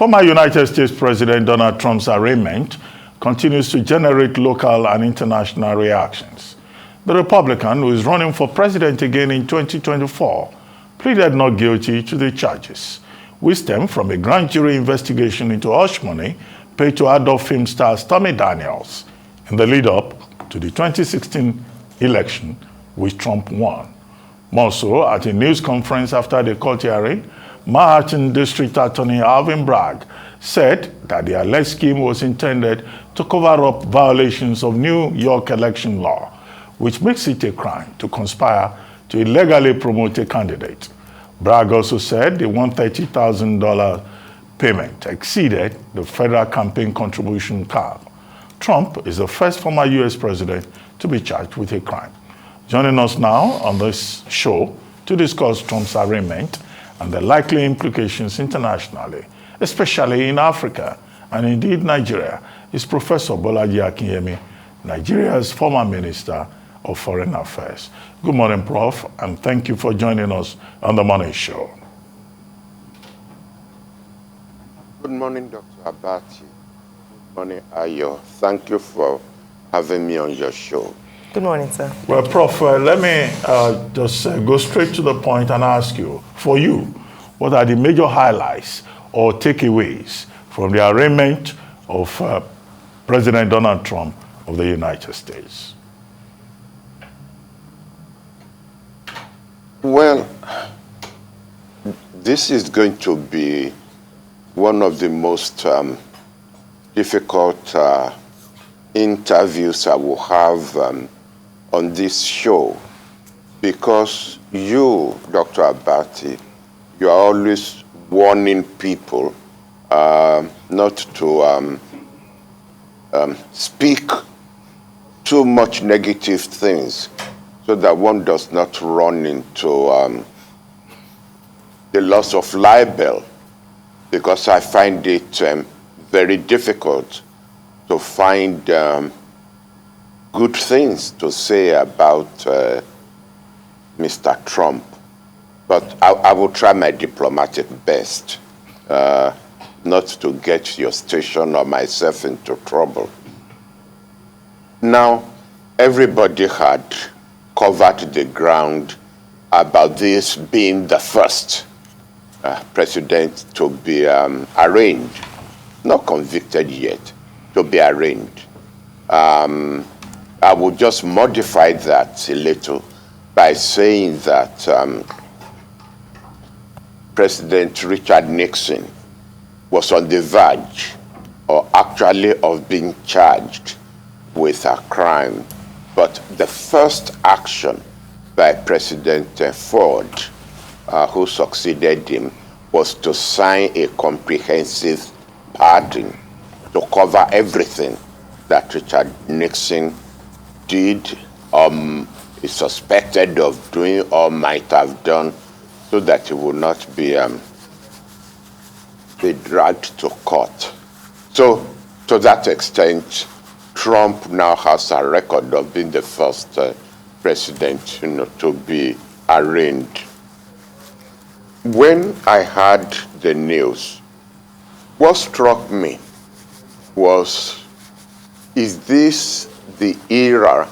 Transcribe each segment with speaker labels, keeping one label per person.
Speaker 1: Former United States President Donald Trump's arraignment continues to generate local and international reactions. The Republican, who is running for president again in 2024, pleaded not guilty to the charges, which stem from a grand jury investigation into hush money paid to adult film star Stormy Daniels in the lead-up to the 2016 election, which Trump won. More so, at a news conference after the court hearing, Manhattan District Attorney Alvin Bragg said that the alleged scheme was intended to cover up violations of New York election law, which makes it a crime to conspire to illegally promote a candidate. Bragg also said the $130,000 payment exceeded the federal campaign contribution cap. Trump is the first former U.S. president to be charged with a crime. Joining us now on this show to discuss Trump's arraignment and the likely implications internationally, especially in Africa and indeed Nigeria, is Professor Bolaji Akinyemi, Nigeria's former Minister of Foreign Affairs. Good morning, Prof, and thank you for joining us on the Morning Show.
Speaker 2: Good morning, Dr. Abati. Good morning, Ayo. Thank you for having me on your show.
Speaker 3: Good morning, sir.
Speaker 1: Well, Prof, let me just go straight to the point and ask you, for you, what are the major highlights or takeaways from the arraignment of President Donald Trump of the United States?
Speaker 2: Well, this is going to be one of the most difficult interviews I will have on this show, because you, Dr. Abati, you are always warning people not to speak too much negative things so that one does not run into the loss of libel, because I find it very difficult to find good things to say about Mr. Trump. But I will try my diplomatic best not to get your station or myself into trouble. Now, everybody had covered the ground about this being the first president to be arraigned, not convicted yet, to be arraigned. I will just modify that a little by saying that President Richard Nixon was on the verge, or actually of being charged with a crime. But the first action by President Ford, who succeeded him, was to sign a comprehensive pardon to cover everything that Richard Nixon did, is suspected of doing, or might have done, so that he will not be dragged to court. So, to that extent, Trump now has a record of being the first president, to be arraigned. When I heard the news, what struck me was, is this the era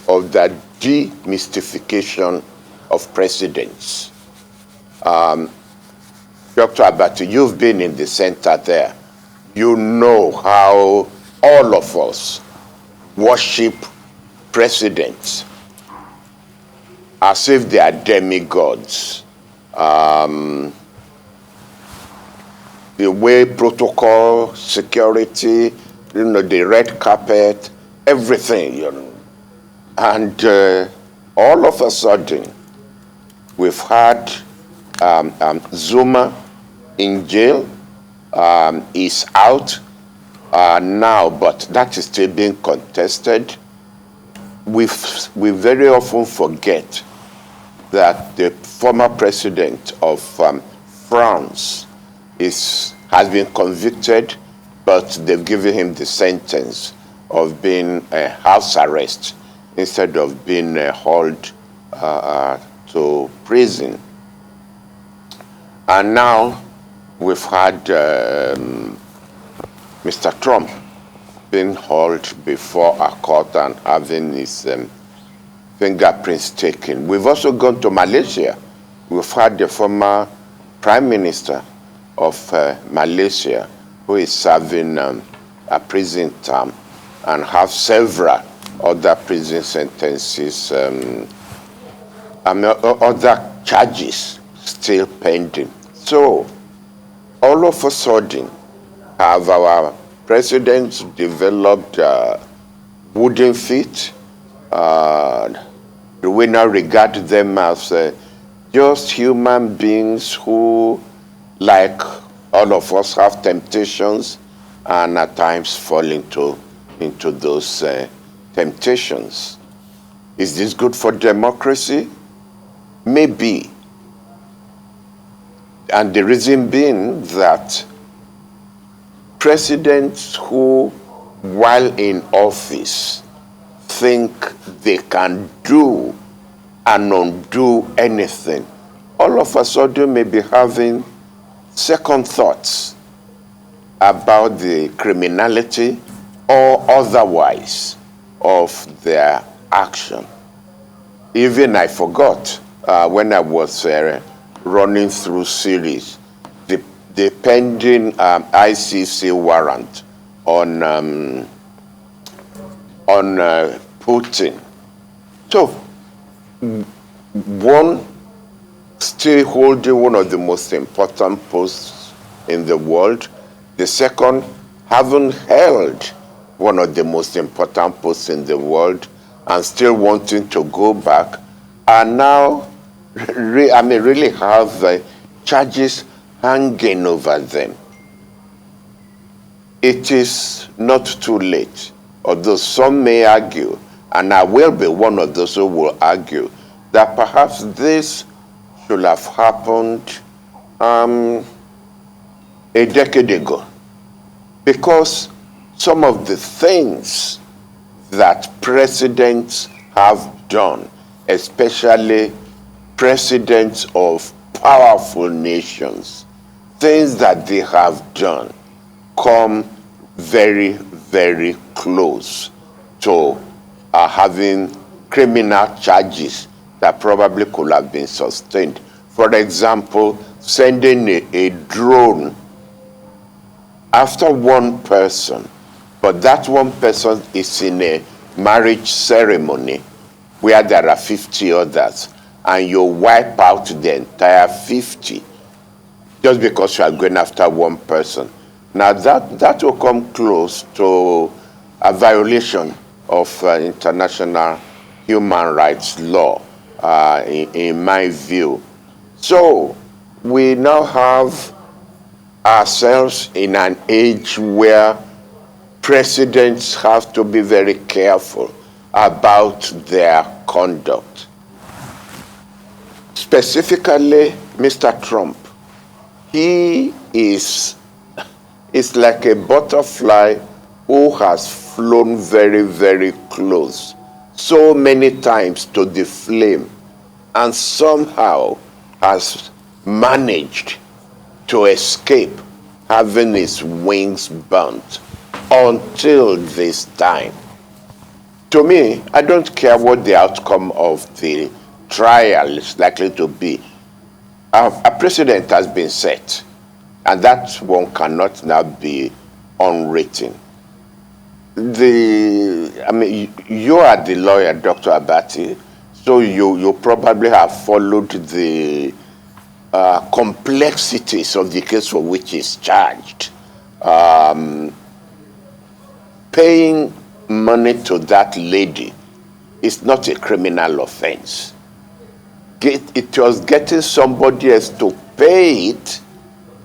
Speaker 2: of the demystification of presidents? Dr. Abati, you've been in the center there. You know how all of us worship presidents as if they are demigods. The way protocol, security, the red carpet, everything, And all of a sudden, we've had Zuma in jail, is out now, but that is still being contested. We very often forget that the former president of France has been convicted, but they've given him the sentence of being house arrest instead of being hauled to prison. And now we've had Mr. Trump being hauled before a court and having his fingerprints taken. We've also gone to Malaysia. We've had the former Prime Minister of Malaysia, who is serving a prison term, and have several other prison sentences, other charges still pending. So, all of a sudden, have our presidents developed wooden feet? Do we now regard them as just human beings who, like all of us, have temptations and at times fall into those temptations? Is this good for democracy? Maybe. And the reason being that presidents who, while in office, think they can do and undo anything, all of a sudden may be having second thoughts about the criminality or otherwise of their action. Even I forgot when I was running through series, the pending ICC warrant on Putin. So, one, still holding one of the most important posts in the world. The second, having held one of the most important posts in the world and still wanting to go back, and now really have charges hanging over them. It is not too late, although some may argue, and I will be one of those who will argue, that perhaps this should have happened a decade ago. Because some of the things that presidents have done, especially presidents of powerful nations, things that they have done come very, very close to having criminal charges that probably could have been sustained. For example, sending a drone after one person, but that one person is in a marriage ceremony where there are 50 others, and you wipe out the entire 50 just because you are going after one person. Now that will come close to a violation of international human rights law, in my view. So we now have ourselves in an age where presidents have to be very careful about their conduct. Specifically, Mr. Trump, he is like a butterfly who has flown very, very close so many times to the flame and somehow has managed to escape having his wings burnt until this time. To me, I don't care what the outcome of the trial is likely to be. A precedent has been set, and that one cannot now be unwritten. You are the lawyer, Dr. Abati, so you probably have followed the complexities of the case for which he's charged. Paying money to that lady is not a criminal offense. It was getting somebody else to pay it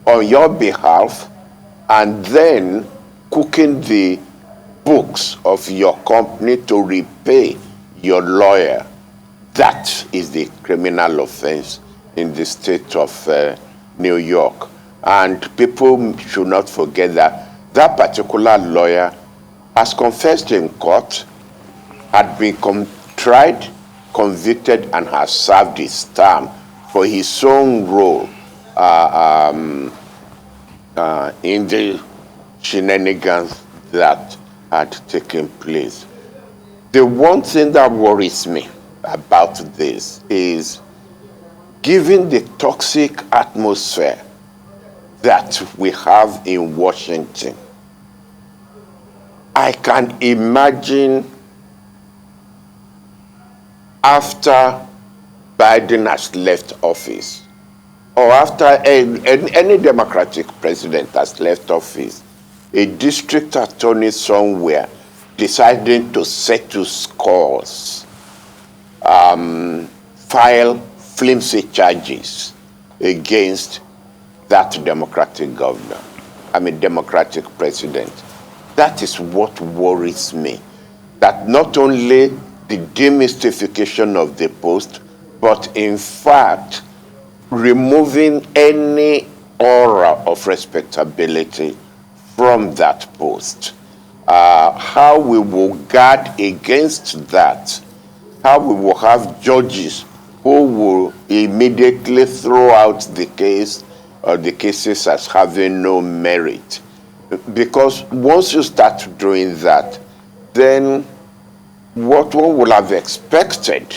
Speaker 2: on your behalf and then cooking the books of your company to repay your lawyer. That is the criminal offense in the state of New York. And people should not forget that that particular lawyer has confessed in court, had been tried, convicted, and has served his term for his own role in the shenanigans that had taken place. The one thing that worries me about this is, given the toxic atmosphere that we have in Washington, I can imagine after Biden has left office, or after any Democratic president has left office, a district attorney somewhere deciding to settle scores, file flimsy charges against that Democratic governor, Democratic president. That is what worries me. That not only the demystification of the post, but in fact, removing any aura of respectability from that post. How we will guard against that, how we will have judges who will immediately throw out the case or the cases as having no merit. Because once you start doing that, then what one would have expected,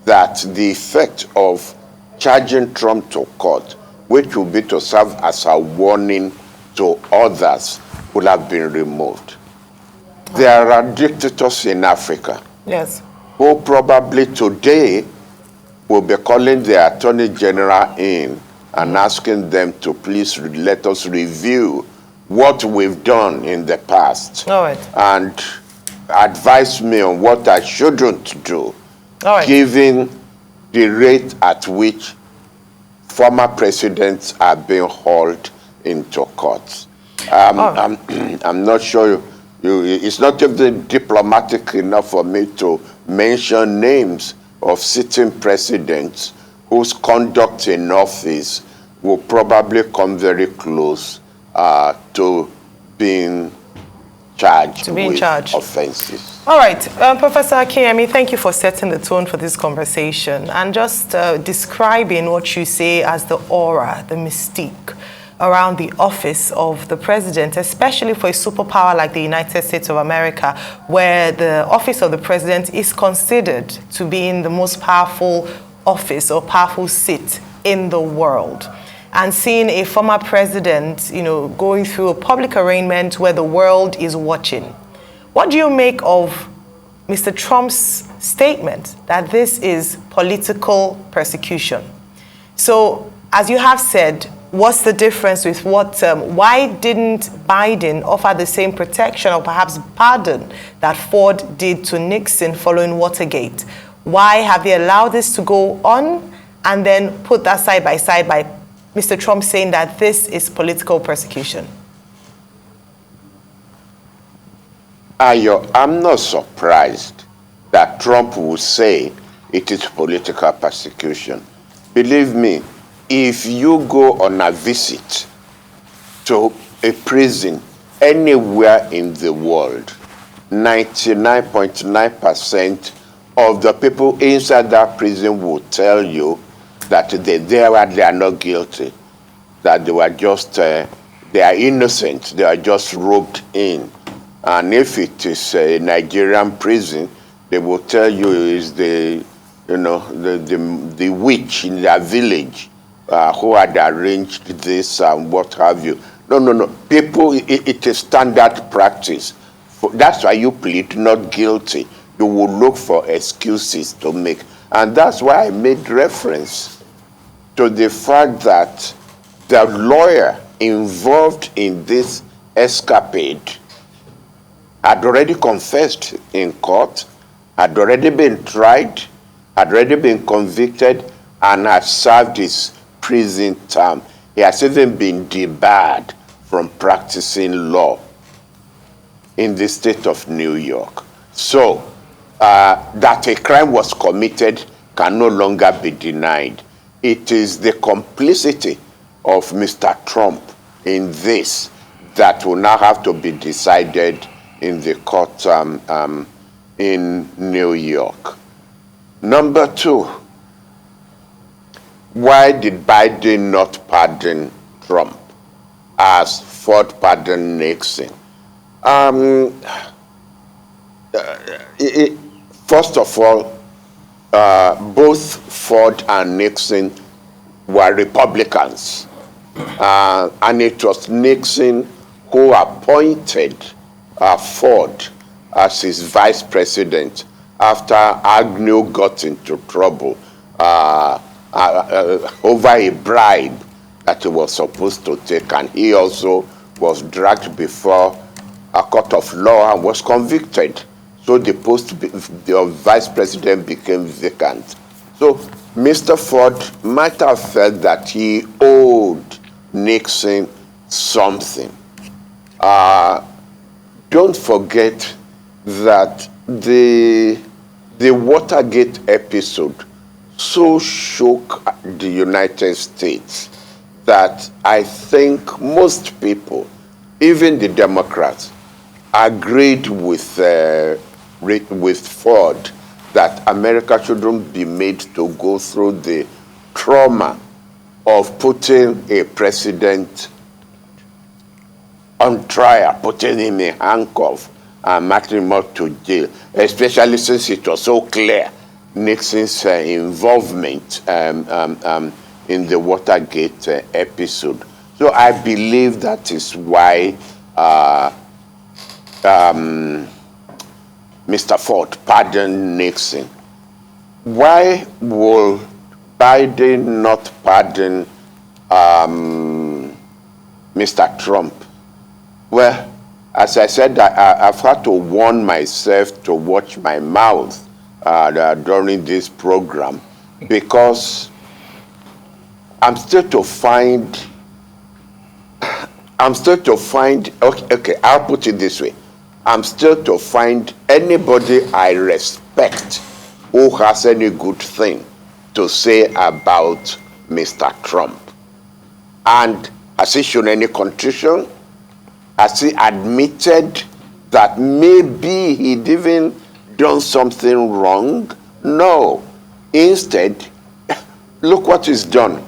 Speaker 2: that the effect of charging Trump to court, which would be to serve as a warning to others, would have been removed. There are dictators in Africa,
Speaker 3: yes,
Speaker 2: who probably today will be calling the Attorney General in and asking them to please let us review what we've done in the past.
Speaker 3: All right.
Speaker 2: And advise me on what I shouldn't do,
Speaker 3: All right.
Speaker 2: given the rate at which former presidents are being hauled into court. I'm not sure it's not even diplomatic enough for me to mention names of sitting presidents whose conduct in office will probably come very close to being charged with offenses.
Speaker 3: All right, Professor Akinyemi, thank you for setting the tone for this conversation and just describing what you say as the aura, the mystique around the office of the president, especially for a superpower like the United States of America, where the office of the president is considered to be in the most powerful office or powerful seat in the world. And seeing a former president, going through a public arraignment where the world is watching. What do you make of Mr. Trump's statement that this is political persecution? So, as you have said, what's the difference with why didn't Biden offer the same protection or perhaps pardon that Ford did to Nixon following Watergate? Why have they allowed this to go on and then put that side by side by Mr. Trump saying that this is political persecution?
Speaker 2: Ayo, I'm not surprised that Trump would say it is political persecution. Believe me, if you go on a visit to a prison anywhere in the world, 99.9% of the people inside that prison will tell you that they are not guilty, that they were just, they are innocent, they are just roped in. And if it is a Nigerian prison, they will tell you is the witch in their village who had arranged this and what have you. No. People, it is standard practice. That's why you plead not guilty. You will look for excuses to make. And that's why I made reference to the fact that the lawyer involved in this escapade had already confessed in court, had already been tried, had already been convicted, and had served his prison term. He has even been debarred from practicing law in the state of New York. So, that a crime was committed can no longer be denied. It is the complicity of Mr. Trump in this that will now have to be decided in the court in New York. Number two, why did Biden not pardon Trump? as Ford pardoned Nixon. First of all, both Ford and Nixon were Republicans. And it was Nixon who appointed Ford as his vice president after Agnew got into trouble over a bribe that he was supposed to take, and he also was dragged before a court of law and was convicted. So the post of vice president became vacant. So Mr. Ford might have felt that he owed Nixon something. Don't forget that the Watergate episode so shook the United States that I think most people, even the Democrats, agreed with Ford that America shouldn't be made to go through the trauma of putting a president on trial, putting him in handcuffs, and marching him up to jail, especially since it was so clear Nixon's involvement in the Watergate episode. So I believe that is why Mr. Ford pardoned Nixon. Why will Biden not pardon Mr. Trump? Well, as I said, I've had to warn myself to watch my mouth during this program, because I'm still to find, okay, I'll put it this way. I'm still to find anybody I respect who has any good thing to say about Mr. Trump. And has he shown any contrition? Has he admitted that maybe he'd even done something wrong? No. Instead, look what he's done.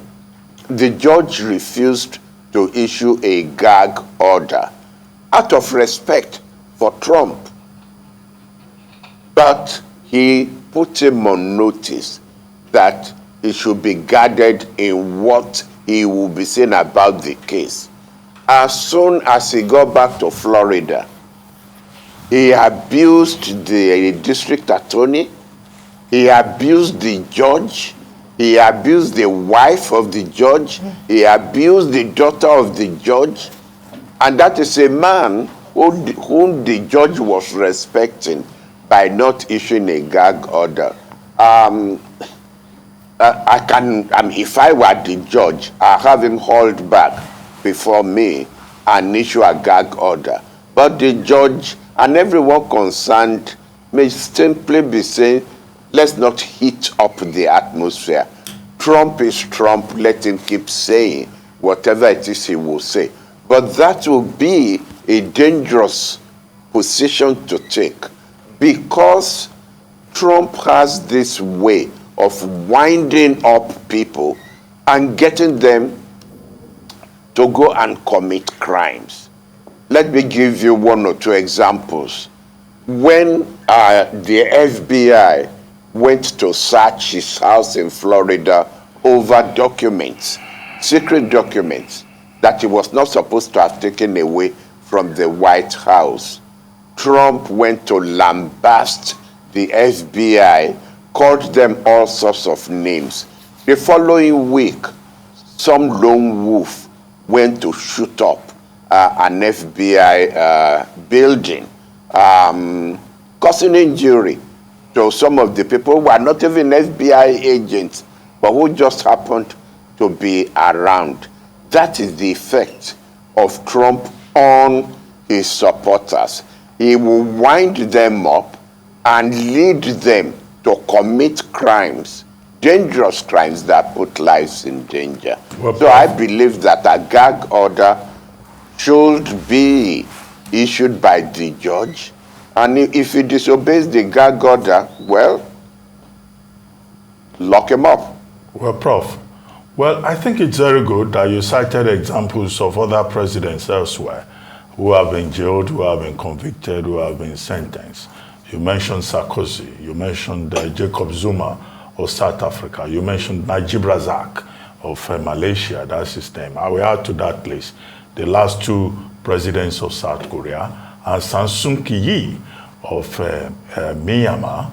Speaker 2: The judge refused to issue a gag order out of respect for Trump. But he put him on notice that he should be guarded in what he will be saying about the case. As soon as he got back to Florida, he abused the district attorney, he abused the judge, he abused the wife of the judge, he abused the daughter of the judge, and that is a man whom the judge was respecting by not issuing a gag order. If I were the judge, I have him hauled back before me and issue a gag order. But the judge and everyone concerned may simply be saying, let's not heat up the atmosphere. Trump is Trump, let him keep saying whatever it is he will say. But that will be a dangerous position to take, because Trump has this way of winding up people and getting them to go and commit crimes. Let me give you one or two examples. When the FBI went to search his house in Florida over documents, secret documents, that he was not supposed to have taken away from the White House, Trump went to lambast the FBI, called them all sorts of names. The following week, some lone wolf went to shoot up an FBI building, causing injury to some of the people who were not even FBI agents, but who just happened to be around. That is the effect of Trump on his supporters. He will wind them up and lead them to commit crimes, dangerous crimes that put lives in danger. Well, so I believe that a gag order should be issued by the judge, and if he disobeys the gag order, well, lock him up.
Speaker 1: Well, Prof, Well, I think it's very good that you cited examples of other presidents elsewhere who have been jailed, who have been convicted, who have been sentenced. You mentioned Sarkozy, you mentioned Jacob Zuma of South Africa, you mentioned Najib Razak of Malaysia, that's his name. I will add to that list the last two presidents of South Korea, and Samsung Yi of Myanmar,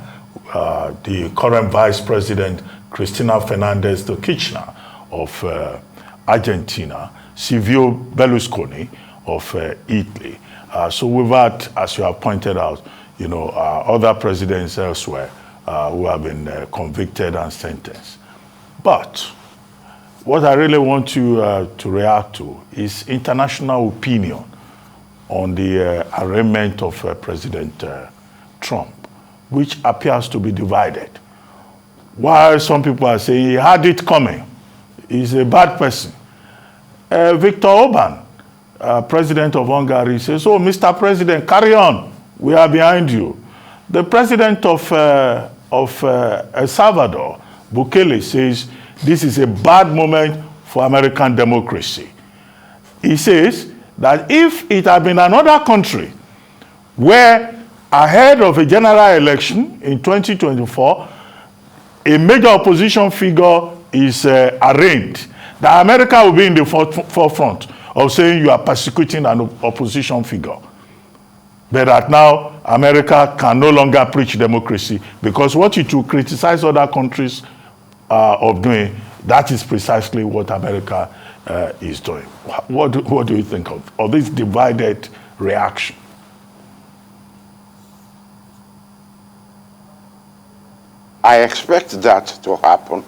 Speaker 1: the current vice president, Cristina Fernandez de Kirchner of Argentina, Silvio Berlusconi of Italy. So we've had, as you have pointed out, other presidents elsewhere who have been convicted and sentenced. But what I really want you to react to is international opinion on the arraignment of President Trump, which appears to be divided. While some people are saying he had it coming, he's a bad person. Viktor Orban, president of Hungary, says, "Oh, Mr. President, carry on. We are behind you." The president of El Salvador, Bukele, says this is a bad moment for American democracy. He says that if it had been another country where ahead of a general election in 2024, a major opposition figure is arraigned, that America will be in the forefront of saying you are persecuting an opposition figure. But that now America can no longer preach democracy, because what it will criticize other countries of doing, that is precisely what America is doing. What do you think of this divided reaction?
Speaker 2: I expect that to happen.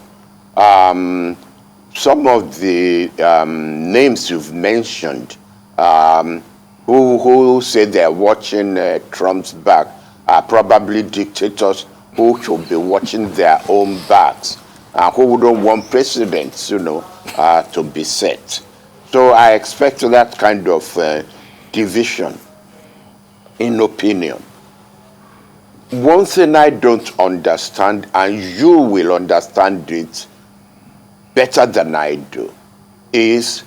Speaker 2: Some of the names you've mentioned, who say they're watching Trump's back, are probably dictators who should be watching their own backs, who don't want precedents, to be set. So I expect that kind of division in opinion. One thing I don't understand, and you will understand it better than I do, is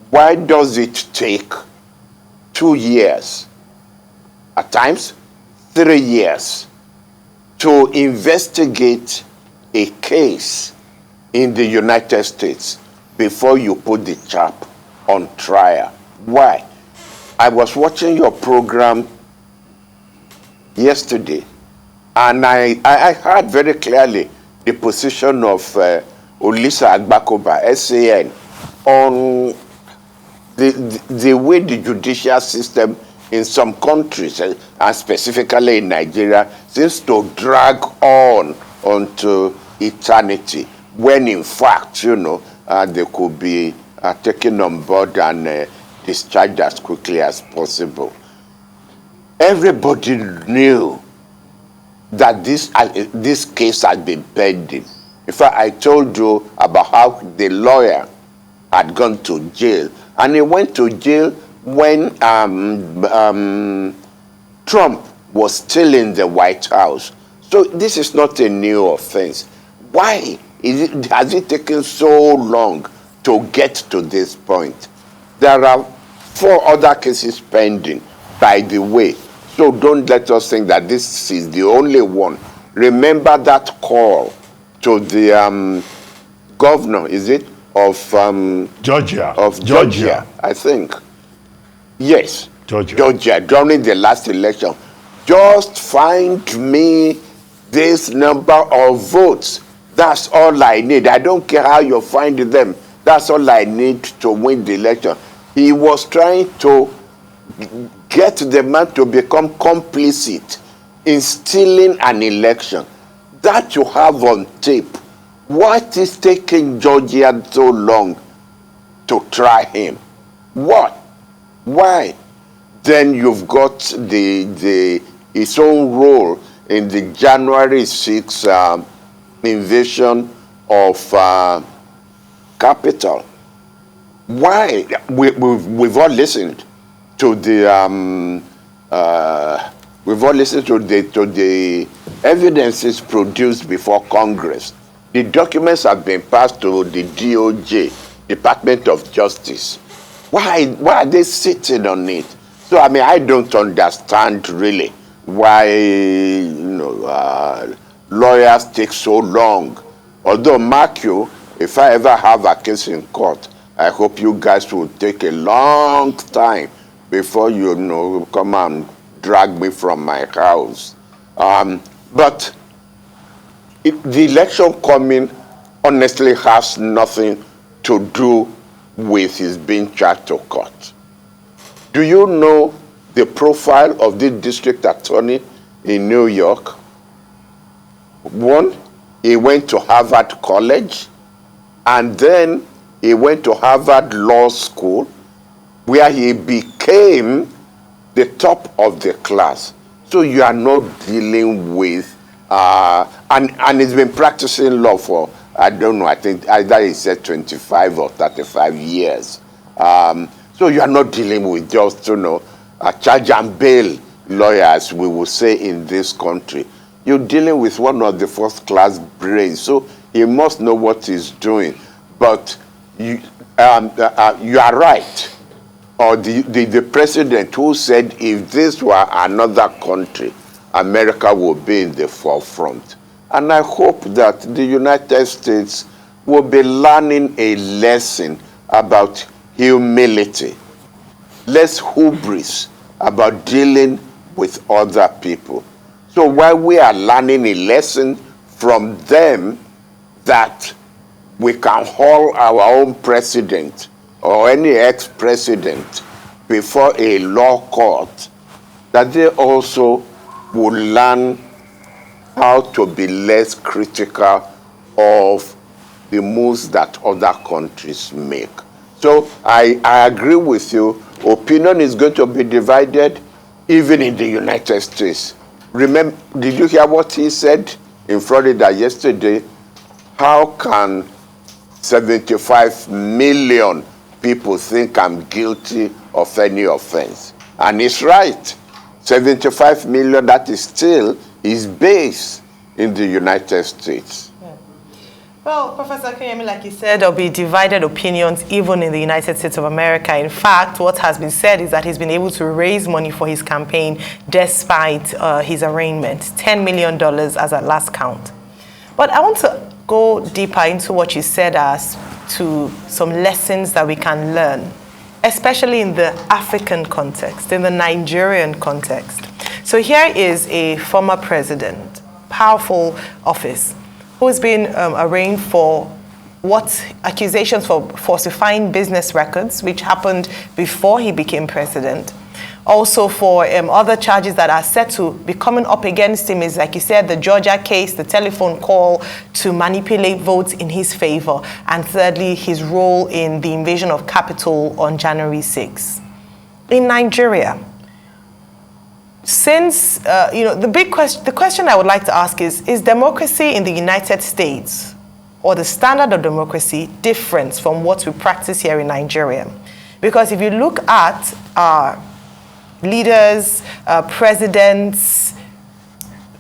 Speaker 2: why does it take 2 years, at times 3 years, to investigate a case in the United States before you put the chap on trial? Why? I was watching your program yesterday, and I heard very clearly the position of Olisa Agbakoba, SAN, on the way the judicial system in some countries, and specifically in Nigeria, seems to drag on onto eternity, when in fact, they could be taken on board and discharged as quickly as possible. Everybody knew that this case had been pending. In fact, I told you about how the lawyer had gone to jail, and he went to jail when Trump was still in the White House. So this is not a new offense. Why has it taken so long to get to this point? There are 4 other cases pending, by the way. So don't let us think that this is the only one. Remember that call to the governor, is it, of
Speaker 1: Georgia?
Speaker 2: Of Georgia, I think. Yes, Georgia, during the last election. Just find me this number of votes. That's all I need. I don't care how you find them. That's all I need to win the election. He was trying to get the man to become complicit in stealing an election. That you have on tape. What is taking Georgia so long to try him? What? Why? Then you've got his own role in the January 6th invasion of Capitol. Why? We've all listened to the we've all listened to the evidences produced before Congress. The documents have been passed to the DOJ, Department of Justice. Why are they sitting on it? So, I mean, I don't understand really why, lawyers take so long. Although, mark you, if I ever have a case in court, I hope you guys will take a long time before you come and drag me from my house. But the election coming honestly has nothing to do with his being charged to court. Do you know the profile of the district attorney in New York? One, he went to Harvard College, and then he went to Harvard Law School, where he became the top of the class. So you are not dealing with, and he's been practicing law for, I don't know, I think either he said 25 or 35 years. So you are not dealing with just, charge and bail lawyers, we will say in this country. You're dealing with one of the first-class brains, so he must know what he's doing. But you are right. Or the president who said if this were another country, America would be in the forefront. And I hope that the United States will be learning a lesson about humility, less hubris about dealing with other people. So while we are learning a lesson from them that we can haul our own president or any ex-president before a law court, that they also will learn how to be less critical of the moves that other countries make. So I agree with you. Opinion is going to be divided even in the United States. Remember, did you hear what he said in Florida yesterday? How can 75 million people think I'm guilty of any offense? And he's right. 75 million, that is still his base in the United States.
Speaker 3: Yeah. Well, Professor Akinyemi, like you said, there'll be divided opinions even in the United States of America. In fact, what has been said is that he's been able to raise money for his campaign despite his arraignment, $10 million as at last count. But I want to go deeper into what you said as to some lessons that we can learn, especially in the African context, in the Nigerian context. So here is a former president, powerful office, who's been arraigned for accusations for falsifying business records, which happened before he became president. Also for other charges that are set to be coming up against him is, like you said, the Georgia case, the telephone call to manipulate votes in his favor, and thirdly, his role in the invasion of Capitol on January 6. In Nigeria, since, the question I would like to ask is democracy in the United States or the standard of democracy different from what we practice here in Nigeria? Because if you look at our leaders, presidents,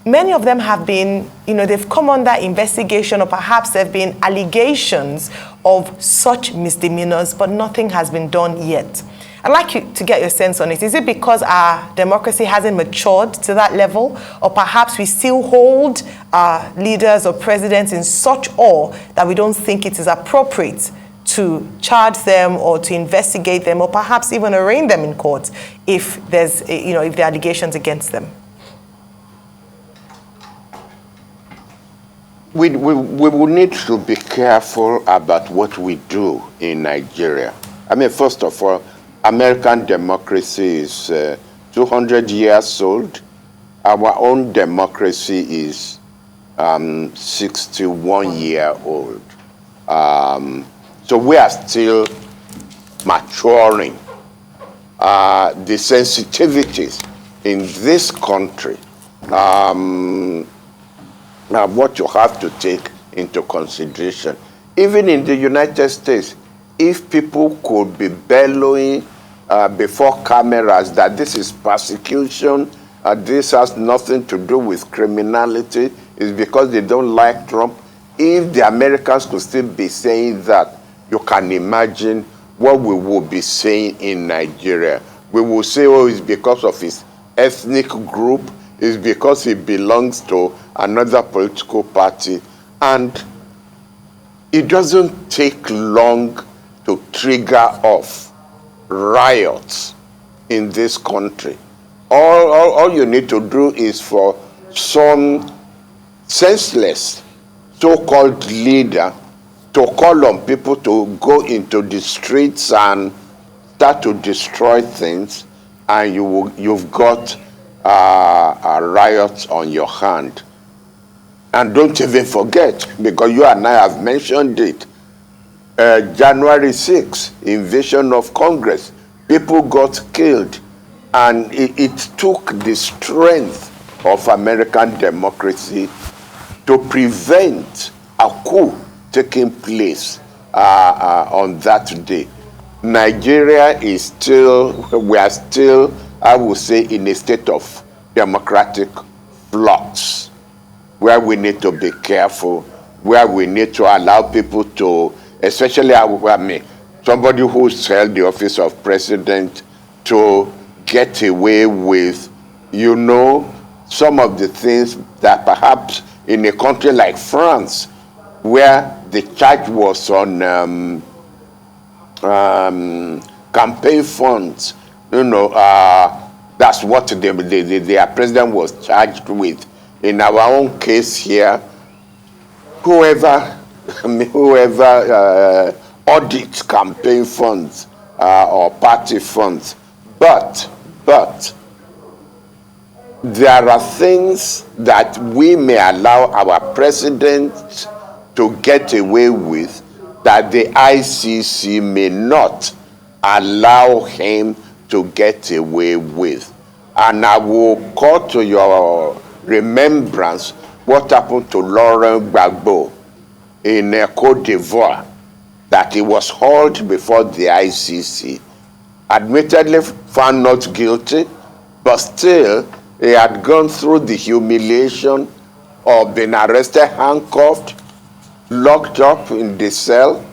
Speaker 3: many of them have been, they've come under investigation, or perhaps there have been allegations of such misdemeanors, but nothing has been done yet. I'd like you to get your sense on it. Is it because our democracy hasn't matured to that level, or perhaps we still hold our leaders or presidents in such awe that we don't think it is appropriate to charge them or to investigate them, or perhaps even arraign them in court if there's, if there are allegations against them?
Speaker 2: We will need to be careful about what we do in Nigeria. I mean, first of all, American democracy is 200 years old. Our own democracy is 61 years old. So we are still maturing. The sensitivities in this country, what you have to take into consideration. Even in the United States, if people could be bellowing before cameras that this is persecution, this has nothing to do with criminality, it's because they don't like Trump, if the Americans could still be saying that, you can imagine what we will be saying in Nigeria. We will say, oh, it's because of his ethnic group, it's because he belongs to another political party. And it doesn't take long to trigger off riots in this country. All you need to do is for some senseless so-called leader to call on people to go into the streets and start to destroy things, and you've got a riot on your hand. And don't even forget, because you and I have mentioned it, January 6th, invasion of Congress, people got killed, and it took the strength of American democracy to prevent a coup taking place on that day. Nigeria is still, we are still, I would say, in a state of democratic flux, where we need to be careful, where we need to allow people to, especially somebody who's held the office of president, to get away with, some of the things that perhaps in a country like France, where the charge was on campaign funds, that's what the president was charged with. In our own case here, whoever audits campaign funds or party funds, but there are things that we may allow our president to get away with that the ICC may not allow him to get away with. And I will call to your remembrance what happened to Laurent Gbagbo in Côte d'Ivoire, that he was hauled before the ICC, admittedly found not guilty, but still he had gone through the humiliation of being arrested, handcuffed, locked up in the cell,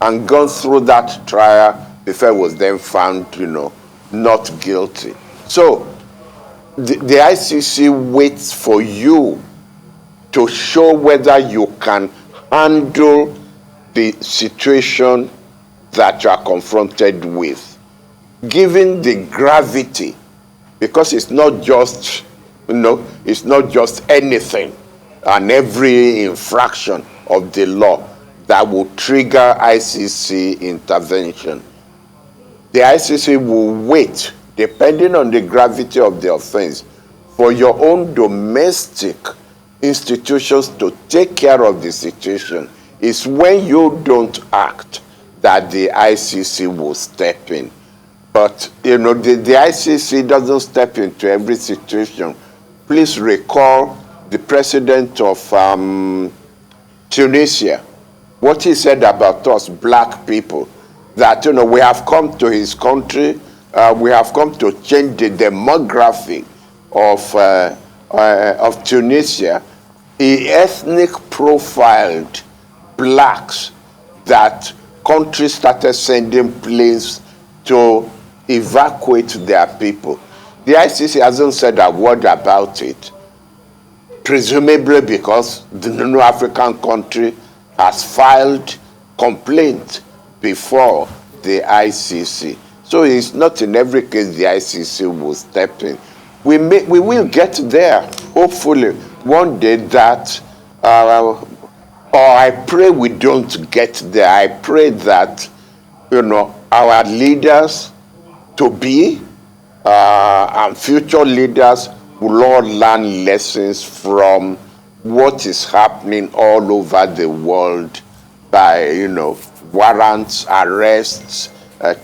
Speaker 2: and gone through that trial before he was then found, not guilty. So the ICC waits for you to show whether you can handle the situation that you are confronted with, given the gravity, because it's not just, it's not just anything and every infraction of the law that will trigger ICC intervention. The ICC will wait, depending on the gravity of the offense, for your own domestic institutions to take care of the situation. It's when you don't act that the ICC will step in. But, the ICC doesn't step into every situation. Please recall the president of Tunisia, what he said about us, black people, that, we have come to his country, we have come to change the demography of Tunisia. He ethnic profiled blacks that countries started sending planes to evacuate their people. The ICC hasn't said a word about it, presumably because the new African country has filed complaint before the ICC. So it's not in every case the ICC will step in. We will get there, hopefully, one day that, or I pray we don't get there. I pray that, our leaders to be and future leaders will all learn lessons from what is happening all over the world by, warrants, arrests,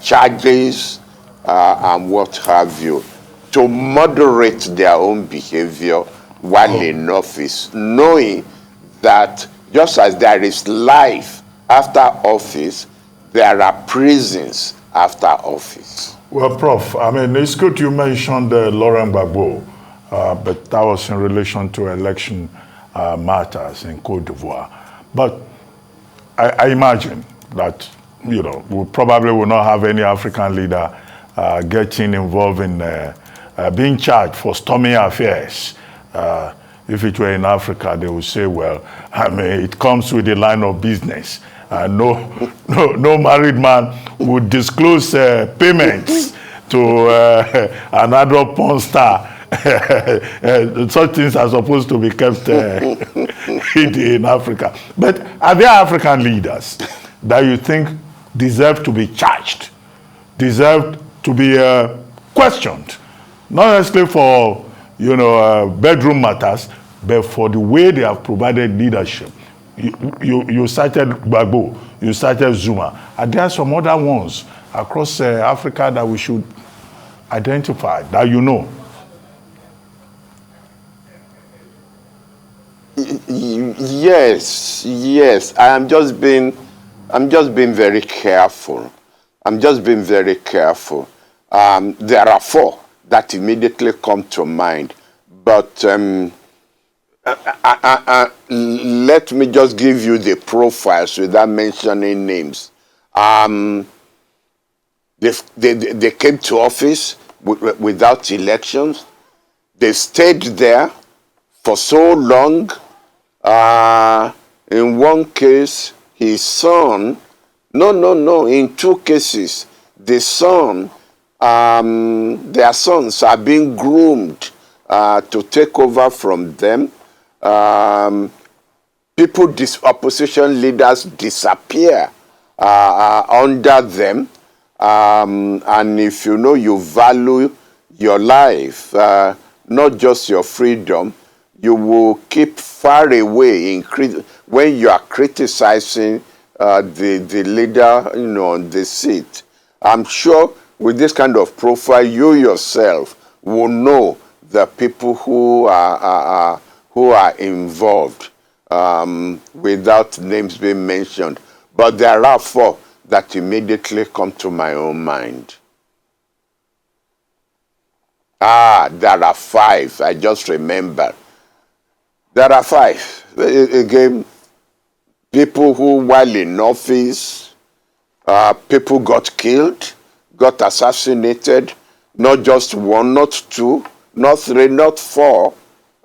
Speaker 2: charges, and what have you, to moderate their own behavior while in office, knowing that just as there is life after office, there are prisons after office.
Speaker 1: Well, Prof, it's good you mentioned Laurent Gbagbo, but that was in relation to election matters in Côte d'Ivoire. But I imagine that, we probably will not have any African leader getting involved in being charged for stormy affairs. If it were in Africa, they would say, well, I mean, it comes with the line of business. No married man would disclose payments to another porn star. Such things are supposed to be kept in Africa. But are there African leaders that you think deserve to be charged, deserve to be questioned? Not necessarily for, bedroom matters, but for the way they have provided leadership. You cited Gbagbo, you cited Zuma. Are there some other ones across Africa that we should identify, that you know?
Speaker 2: Yes. I'm just being very careful. There are four that immediately come to mind, but let me just give you the profiles without mentioning names. They came to office without elections. They stayed there for so long. In one case, his son, in two cases, the son, their sons are being groomed to take over from them. Opposition leaders disappear under them. And if you value your life, not just your freedom, you will keep far away when you are criticizing the leader, on the seat. I'm sure with this kind of profile, you yourself will know the people who are involved, without names being mentioned. But there are four that immediately come to my own mind. There are five. I just remember. There are five. Again, people who, while in office, people got killed, got assassinated, not just one, not two, not three, not four,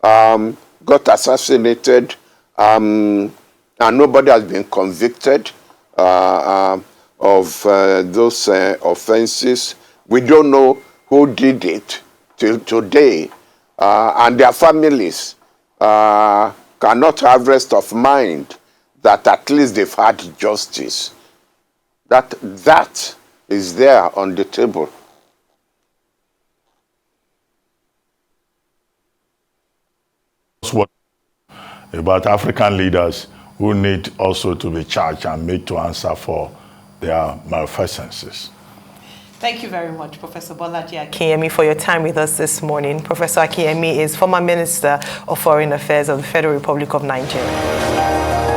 Speaker 2: got assassinated, and nobody has been convicted of those offenses. We don't know who did it till today, and their families cannot have rest of mind that at least they've had justice. That is there on the table.
Speaker 1: What about African leaders who need also to be charged and made to answer for their malfeasances?
Speaker 3: Thank you very much, Professor Bolaji Akinyemi, for your time with us this morning. Professor Akinyemi is former Minister of Foreign Affairs of the Federal Republic of Nigeria.